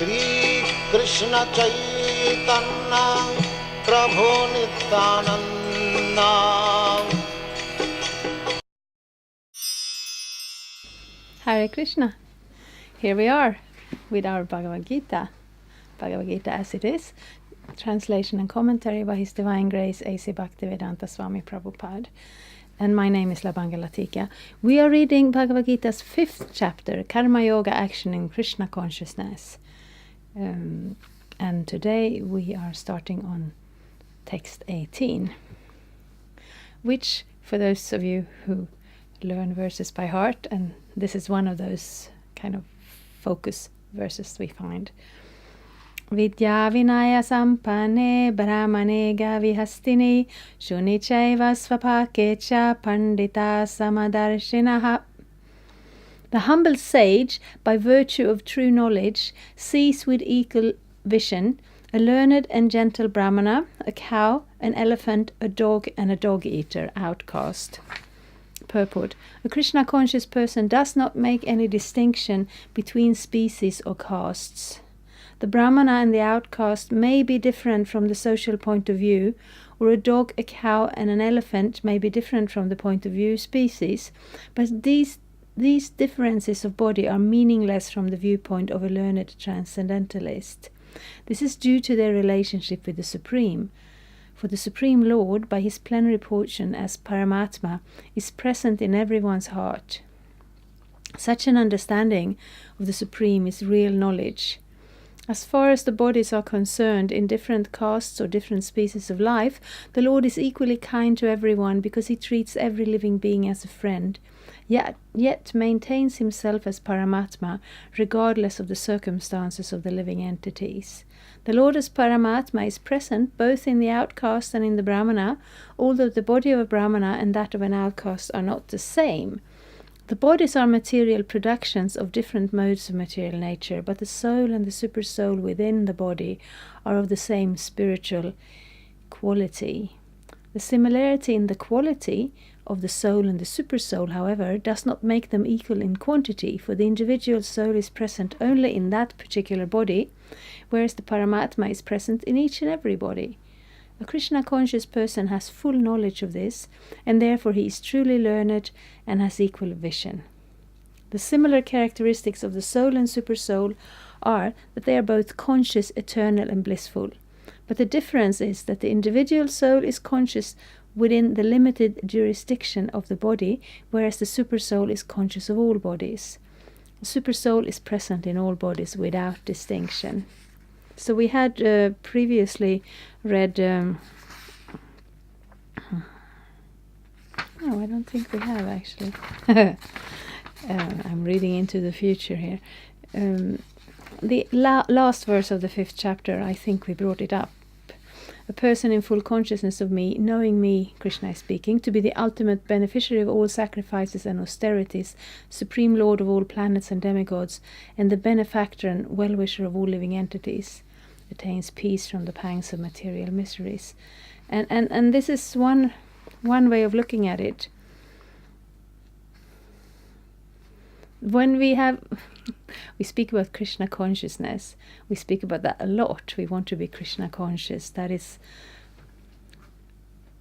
Shri Krishna Chaitanya Prabhu Nityananda. Hare Krishna. Here we are with our Bhagavad-gita. Bhagavad-gita as it is. Translation and commentary by His Divine Grace A.C. Bhaktivedanta Swami Prabhupada. And my name is Labanga Latika. We are reading Bhagavad-gita's 5th chapter, Karma Yoga Action in Krishna Consciousness. And today we are starting on text 18, which, for those of you who learn verses by heart, and this is one of those kind of focus verses we find. Vidya vinaya sampane brahmane gavihastini shunichaiva svapakecha pandita samadarshinaha. The humble sage, by virtue of true knowledge, sees with equal vision a learned and gentle brahmana, a cow, an elephant, a dog, and a dog-eater outcast. Purport. A Krishna-conscious person does not make any distinction between species or castes. The brahmana and the outcast may be different from the social point of view, or a dog, a cow, and an elephant may be different from the point of view species, but these differences of body are meaningless from the viewpoint of a learned transcendentalist. This is due to their relationship with the Supreme. For the Supreme Lord, by his plenary portion as Paramatma, is present in everyone's heart. Such an understanding of the Supreme is real knowledge. As far as the bodies are concerned, in different castes or different species of life, the Lord is equally kind to everyone because he treats every living being as a friend, yet maintains himself as Paramatma, regardless of the circumstances of the living entities. The Lord as Paramatma is present both in the outcast and in the Brahmana, although the body of a Brahmana and that of an outcast are not the same. The bodies are material productions of different modes of material nature, but the soul and the supersoul within the body are of the same spiritual quality. The similarity in the quality of the soul and the supersoul, however, does not make them equal in quantity, for the individual soul is present only in that particular body, whereas the Paramatma is present in each and every body. A Krishna-conscious person has full knowledge of this, and therefore he is truly learned and has equal vision. The similar characteristics of the soul and supersoul are that they are both conscious, eternal, and blissful. But the difference is that the individual soul is conscious within the limited jurisdiction of the body, whereas the supersoul is conscious of all bodies. The supersoul is present in all bodies without distinction. So we had previously read... no, I don't think we have, actually. I'm reading into the future here. The last verse of the 5th chapter, I think we brought it up. A person in full consciousness of me, knowing me, Krishna is speaking, to be the ultimate beneficiary of all sacrifices and austerities, supreme lord of all planets and demigods, and the benefactor and well-wisher of all living entities, attains peace from the pangs of material miseries. And this is one way of looking at it. When we speak about Krishna consciousness, we speak about that a lot. We want to be Krishna conscious. That is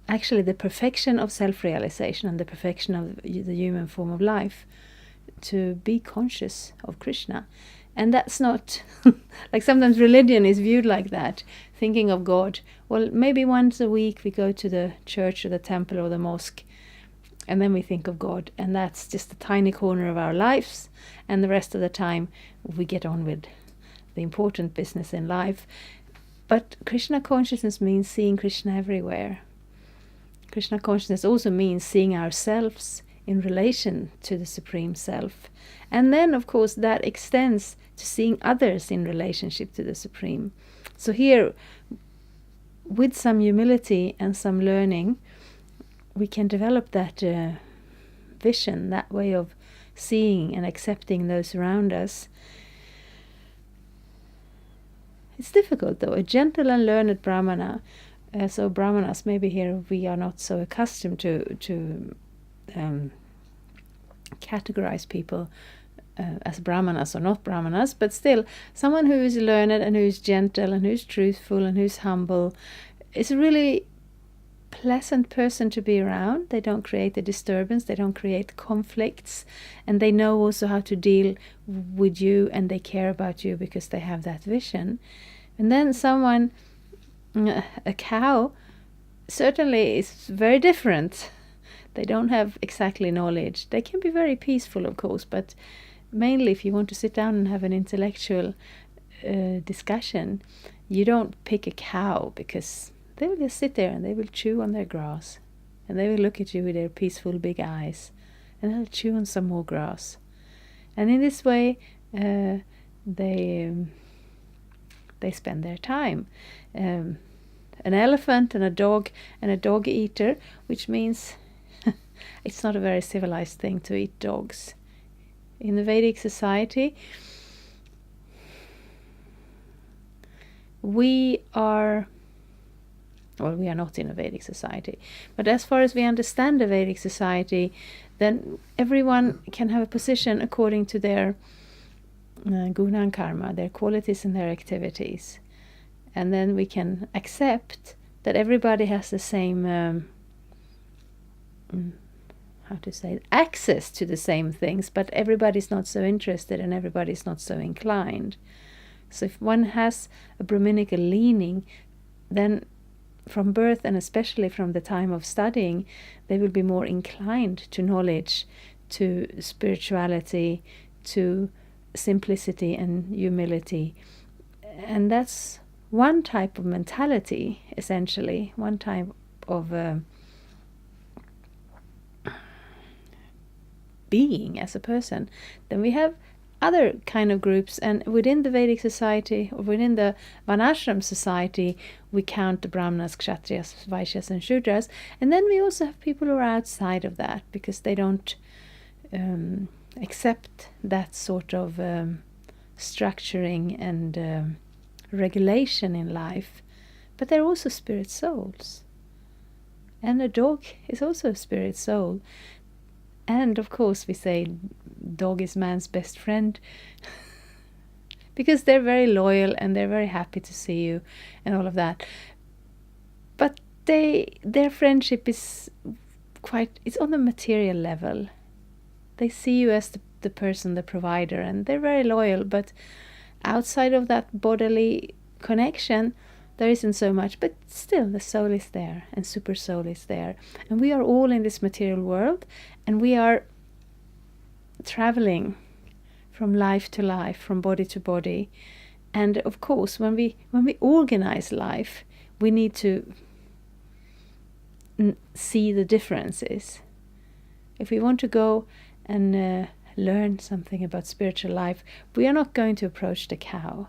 actually the perfection of self-realization and the perfection of the human form of life, to be conscious of Krishna. And that's not, like sometimes religion is viewed like that, thinking of God. Well, maybe once a week we go to the church or the temple or the mosque, and then we think of God, and that's just a tiny corner of our lives, and the rest of the time we get on with the important business in life. But Krishna consciousness means seeing Krishna everywhere. Krishna consciousness also means seeing ourselves in relation to the Supreme Self. And then, of course, that extends to seeing others in relationship to the Supreme. So here, with some humility and some learning, we can develop that vision, that way of seeing and accepting those around us. It's difficult, though. A gentle and learned brahmana, so brahmanas, maybe here we are not so accustomed to categorize people as brahmanas or not brahmanas, but still someone who is learned and who is gentle and who's truthful and who's humble is a really pleasant person to be around. They don't create a disturbance, they don't create conflicts, and they know also how to deal with you, and they care about you because they have that vision. And then someone, a cow, certainly is very different. They don't have exactly knowledge. They can be very peaceful, of course, but mainly if you want to sit down and have an intellectual discussion, you don't pick a cow, because they will just sit there and they will chew on their grass, and they will look at you with their peaceful big eyes, and they'll chew on some more grass. And in this way, they spend their time. An elephant and a dog eater, which means it's not a very civilized thing to eat dogs. In the Vedic society, we are not in a Vedic society, but as far as we understand the Vedic society, then everyone can have a position according to their guna and karma, their qualities and their activities. And then we can accept that everybody has the same access to the same things, but everybody's not so interested and everybody's not so inclined. So if one has a Brahminical leaning, then from birth, and especially from the time of studying, they will be more inclined to knowledge, to spirituality, to simplicity and humility. And that's one type of mentality, essentially, one type of being as a person. Then we have other kind of groups, and within the Vedic society, or within the Varnashram society, we count the Brahmanas, Kshatriyas, Vaishyas and Shudras, and then we also have people who are outside of that, because they don't accept that sort of structuring and regulation in life, but they're also spirit souls. And a dog is also a spirit soul. And of course we say dog is man's best friend because they're very loyal and they're very happy to see you and all of that. But their friendship is it's on the material level. They see you as the person, the provider, and they're very loyal, but outside of that bodily connection, there isn't so much, but still the soul is there and super soul is there. And we are all in this material world, and we are traveling from life to life, from body to body. And of course, when we organize life, we need to see the differences. If we want to go and learn something about spiritual life, we are not going to approach the cow.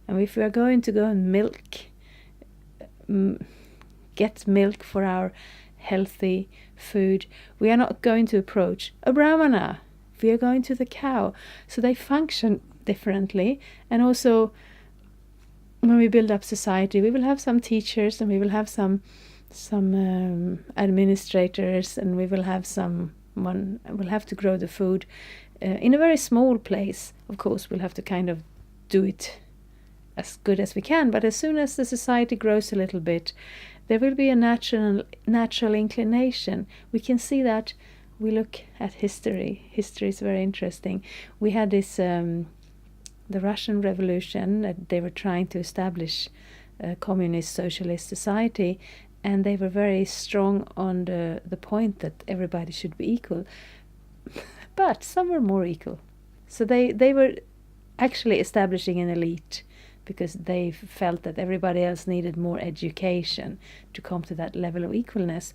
And if we are going to go and get milk for our healthy food, we are not going to approach a brahmana. We are going to the cow. So they function differently. And also, when we build up society, we will have some teachers, and we will have some administrators, and we will have someone will have to grow the food in a very small place. Of course, we'll have to kind of do it as good as we can, but as soon as the society grows a little bit, there will be a natural inclination. We can see that. We look at history. History is very interesting. We had this the Russian Revolution. They were trying to establish a communist socialist society, and they were very strong on the point that everybody should be equal. But some were more equal. So they were actually establishing an elite, because they felt that everybody else needed more education to come to that level of equalness.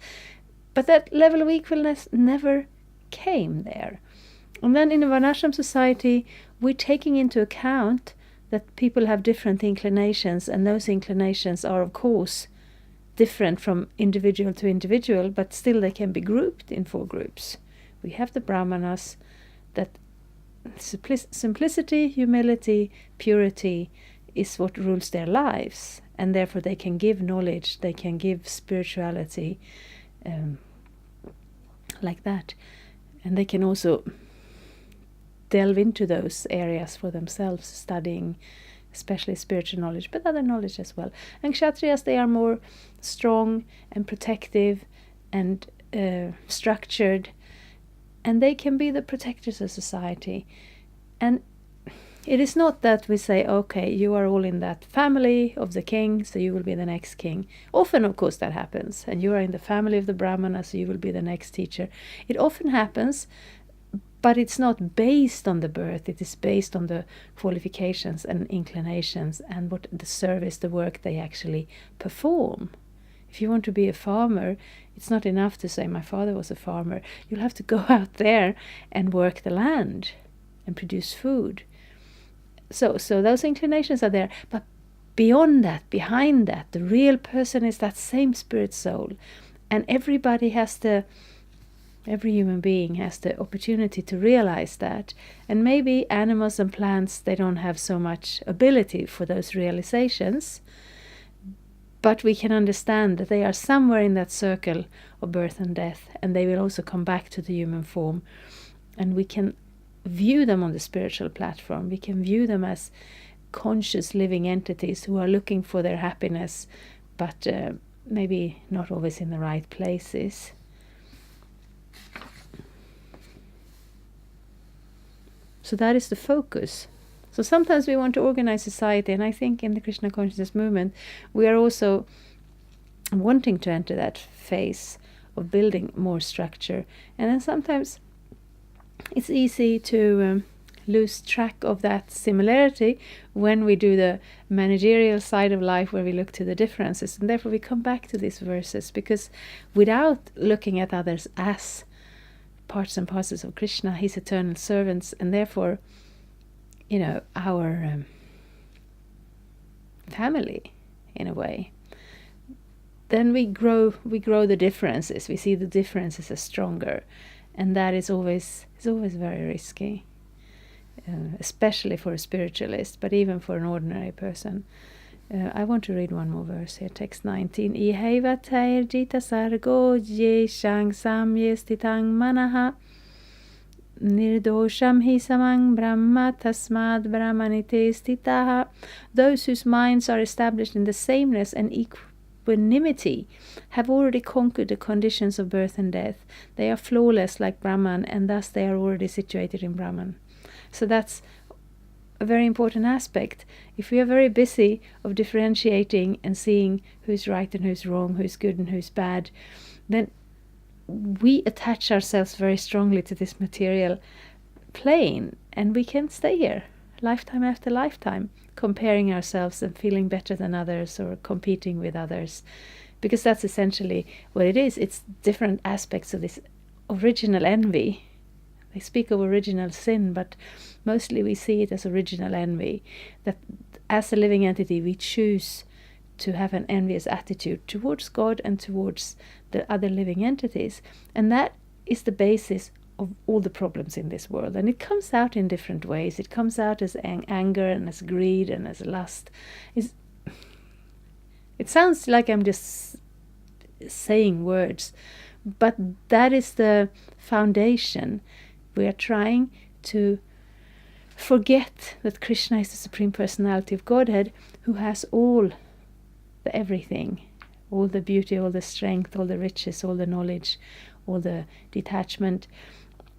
But that level of equalness never came there. And then in a Varnashram society, we're taking into account that people have different inclinations, and those inclinations are, of course, different from individual to individual, but still they can be grouped in 4 groups. We have the Brahmanas, that simplicity, humility, purity is what rules their lives, and therefore they can give knowledge, they can give spirituality like that. And they can also delve into those areas for themselves, studying especially spiritual knowledge, but other knowledge as well. And Kshatriyas, they are more strong and protective and structured, and they can be the protectors of society. And it is not that we say, okay, you are all in that family of the king, so you will be the next king. Often, of course, that happens. And you are in the family of the Brahmana, so you will be the next teacher. It often happens, but it's not based on the birth. It is based on the qualifications and inclinations and what the service, the work they actually perform. If you want to be a farmer, it's not enough to say, my father was a farmer. You'll have to go out there and work the land and produce food. So those inclinations are there. But beyond that, behind that, the real person is that same spirit soul. And every human being has the opportunity to realize that. And maybe animals and plants, they don't have so much ability for those realizations. But we can understand that they are somewhere in that circle of birth and death. And they will also come back to the human form. And we can view them on the spiritual platform. We can view them as conscious living entities who are looking for their happiness, but maybe not always in the right places. So that is the focus. So sometimes we want to organize society, and I think in the Krishna consciousness movement we are also wanting to enter that phase of building more structure. And then sometimes it's easy to lose track of that similarity when we do the managerial side of life, where we look to the differences. And therefore we come back to these verses, because without looking at others as parts and parcels of Krishna, his eternal servants, and therefore, our family in a way, then we grow the differences. We see the differences as stronger, and that is always very risky, especially for a spiritualist, but even for an ordinary person. I want to read one more verse here, text 19. Iheva tair jita sargo je shang samye stitang manaha nirdosham hi samang brahma tasmad brahmanite stitaha. Those whose minds are established in the sameness and equanimity have already conquered the conditions of birth and death. They are flawless like Brahman, and thus they are already situated in Brahman. So that's a very important aspect. If we are very busy of differentiating and seeing who's right and who's wrong, who's good and who's bad, then we attach ourselves very strongly to this material plane, and we can stay here lifetime after lifetime, comparing ourselves and feeling better than others or competing with others, because that's essentially what it is. It's different aspects of this original envy. They speak of original sin, but mostly we see it as original envy, that as a living entity we choose to have an envious attitude towards God and towards the other living entities. And that is the basis of all the problems in this world. And it comes out in different ways. It comes out as anger and as greed and as lust. It sounds like I'm just saying words, but that is the foundation. We are trying to forget that Krishna is the Supreme Personality of Godhead, who has all the everything, all the beauty, all the strength, all the riches, all the knowledge, all the detachment.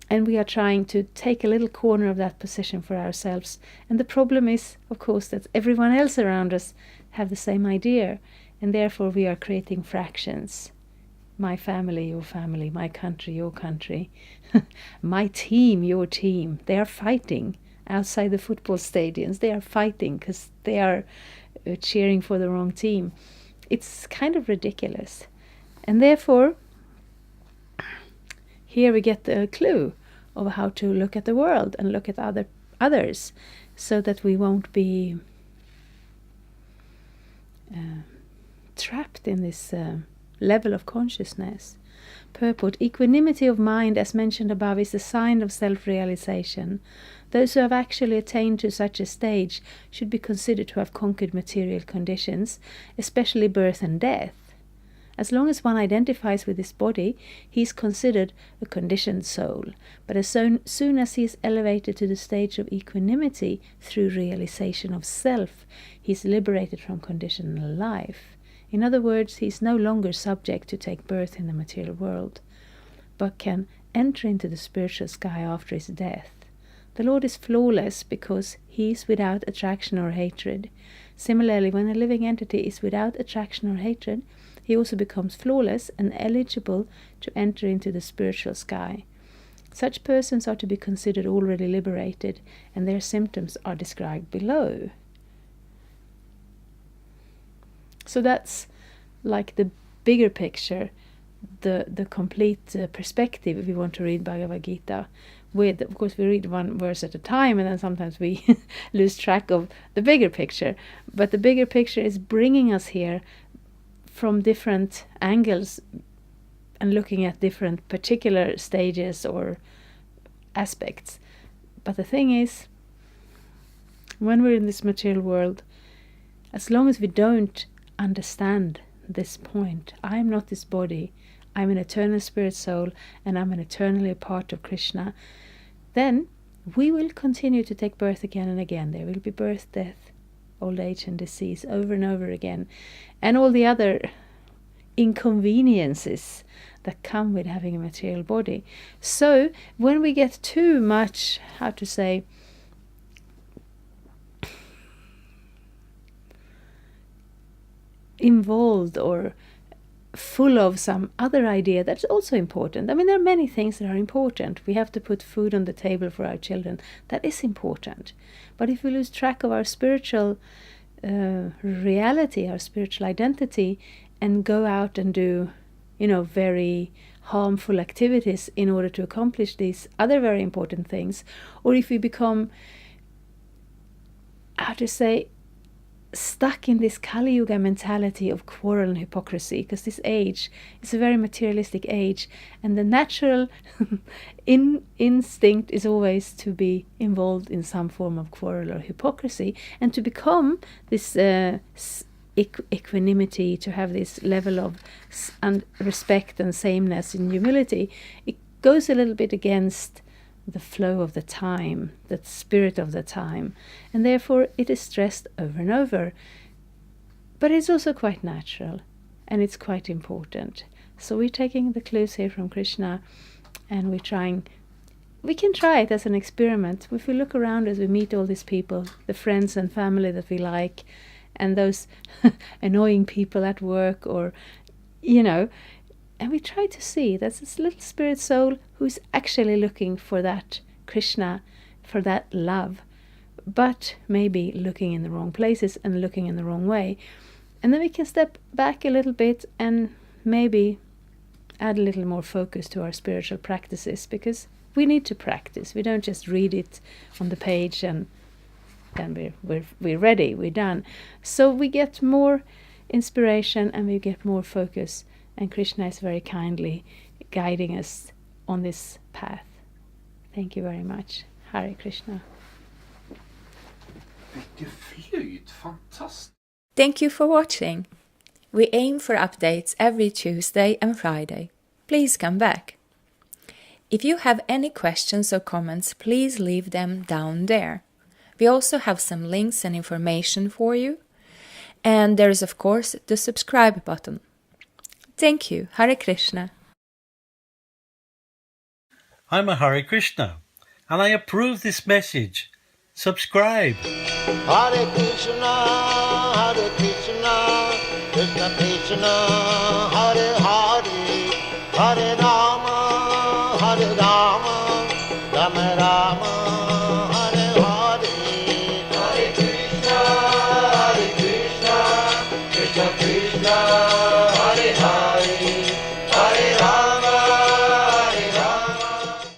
And we are trying to take a little corner of that position for ourselves. And the problem is, of course, that everyone else around us have the same idea, and therefore we are creating fractions. My family, your family, my country, your country, my team, your team. They are fighting outside the football stadiums. They are fighting because they are cheering for the wrong team. It's kind of ridiculous. And therefore, here we get the clue of how to look at the world and look at others, so that we won't be trapped in this level of consciousness. Purport: equanimity of mind, as mentioned above, is a sign of self-realization. Those who have actually attained to such a stage should be considered to have conquered material conditions, especially birth and death. As long as one identifies with this body, he is considered a conditioned soul. But as soon as he is elevated to the stage of equanimity through realization of self, he is liberated from conditional life. In other words, he is no longer subject to take birth in the material world, but can enter into the spiritual sky after his death. The Lord is flawless because he is without attraction or hatred. Similarly, when a living entity is without attraction or hatred, he also becomes flawless and eligible to enter into the spiritual sky. Such persons are to be considered already liberated, and their symptoms are described below. So that's like the bigger picture, the complete perspective if we want to read Bhagavad-gita. Of course, we read one verse at a time, and then sometimes we lose track of the bigger picture. But the bigger picture is bringing us here from different angles and looking at different particular stages or aspects. But the thing is, when we're in this material world, as long as we don't understand this point, I am not this body, I'm an eternal spirit soul, and I'm an eternally a part of Krishna, then we will continue to take birth again and again. There will be birth, death, old age and disease over and over again, and all the other inconveniences that come with having a material body. So when we get too much, involved or full of some other idea that's also important. I mean, there are many things that are important. We have to put food on the table for our children. That is important. But if we lose track of our spiritual reality, our spiritual identity, and go out and do, very harmful activities in order to accomplish these other very important things, or if we become, stuck in this Kali Yuga mentality of quarrel and hypocrisy, because this age is a very materialistic age, and the natural instinct is always to be involved in some form of quarrel or hypocrisy, and to become this equanimity, to have this level of respect and sameness and humility. It goes a little bit against the flow of the time, the spirit of the time, and therefore it is stressed over and over. But it's also quite natural, and it's quite important. So we're taking the clues here from Krishna, and we can try it as an experiment. If we look around as we meet all these people, the friends and family that we like, and those annoying people at work, or and we try to see that's this little spirit soul who's actually looking for that Krishna, for that love, but maybe looking in the wrong places and looking in the wrong way. And then we can step back a little bit and maybe add a little more focus to our spiritual practices, because we need to practice. We don't just read it on the page and then we're ready, we're done. So we get more inspiration and we get more focus, and Krishna is very kindly guiding us on this path. Thank you very much. Hare Krishna. Vilken flyt, fantastiskt. Thank you for watching. We aim for updates every Tuesday and Friday. Please come back. If you have any questions or comments, please leave them down there. We also have some links and information for you. And there is, of course, the subscribe button. Thank you. Hare Krishna. I'm a Hare Krishna, and I approve this message. Subscribe. Hare Krishna, Krishna Krishna, Hare Hare.